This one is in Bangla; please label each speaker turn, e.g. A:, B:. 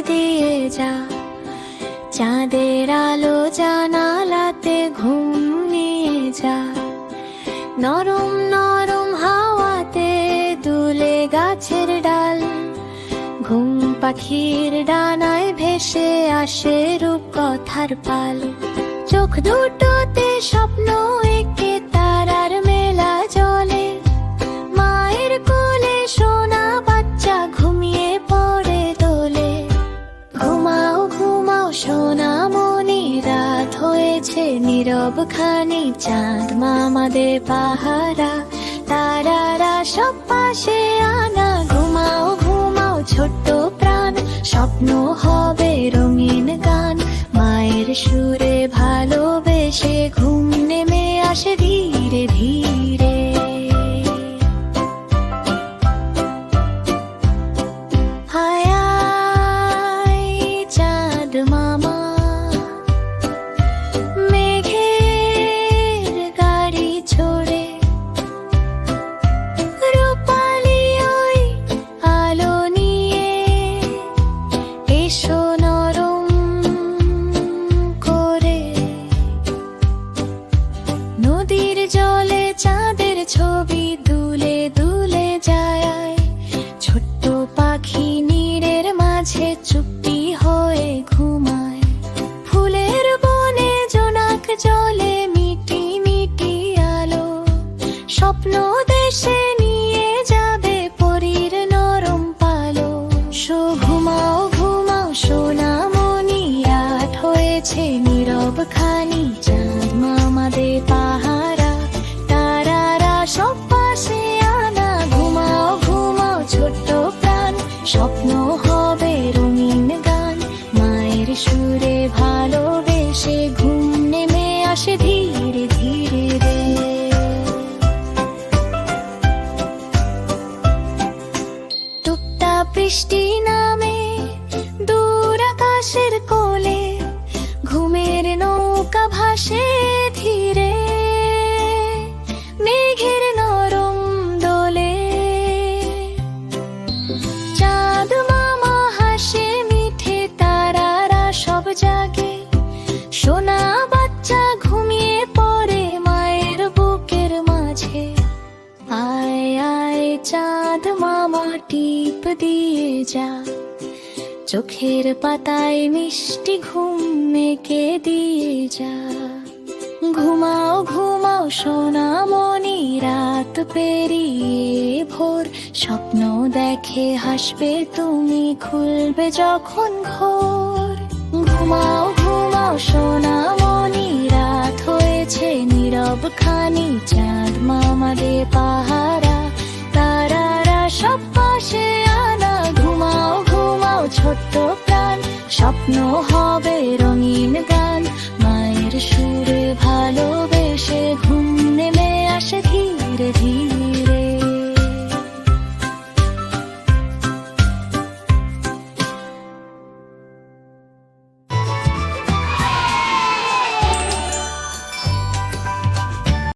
A: দিয়ে যা। চাঁদের আলো জানালাতে ঘুম নিয়ে যা। নরম নরম হাওয়াতে দুলে গাছের ডাল। ঘুম পাখির ডানায় ভেসে আসে রূপকথার পাল। চোখ দুটোতে স্বপ্ন এঁকে তারার মেলা জলে। মায়ের কোলে সোনা বাচ্চা ঘুমিয়ে পড়ে দোলে। ঘুমাও ঘুমাও সোনামণি, রাত হয়েছে নীরব খানি। চাঁদ মামাদের পাহারা, তারারা সব পাশে আনা। ঘুমাও ঘুমাও ছোট্ট প্রাণ, স্বপ্ন হবে রঙিন গান। মায়ের সুরে ভালোবেসে ঘুম নেমে আসে ধীরে ধীরে। হায় আয় চাঁদ মামা, মেঘের গাড়ি ছোড়ে। রূপালি ওই আলো নিয়ে এসো নরম করে। নদীর জলে চাঁদের ছবি দুলে দুলে যায়। ছোট্ট পাখি নীরের মাঝে চুপটি হয়ে ঘুমায়। ফুলের বনে জোনাক জলে মিটি মিটি আলো। স্বপ্ন দেশে নিয়ে যাবে পরীর নরম পালো। ঘুমাও ঘুমাও সোনামণি, রাত হয়েছে নীরব খানি। চাঁদ মামাদের পাহারা, তারারা সব পাশে আনা। ঘুমাও ঘুমাও ছোট্ট প্রাণ, স্বপ্ন হবে রঙিন গান। মায়ের সুরে ভালোবেসে ঘুম নেমে আসে ধীরে ধীরে রে। টুকটা বৃষ্টি নামে দূর আকাশের কোলে। ঘুমের নৌকা ভাসে ধীরে মেঘের নরম দোলে। চাঁদ মামা হাসে মিঠে, তারারা সব জাগে। সোনা বাচ্চা ঘুমিয়ে পড়ে মায়ের বুকের মাঝে। আয় আয় চাঁদ মামা টিপ দিয়ে যা। চোখের পাতায় মিষ্টি ঘুম এঁকে দিয়ে যা। ঘুমাও ঘুমাও সোনামণি, রাত পেরিয়ে ভোর। স্বপ্ন দেখে হাসবে তুমি, খুলবে যখন ঘোর। ঘুমাও ঘুমাও সোনামণি, রাত হয়েছে নীরব খানি। চাঁদ মামাদের পাহারা, তারারা সব পাশে আনা। ঘুমাও ঘুমাও ছোট্ট প্রাণ, স্বপ্ন হয়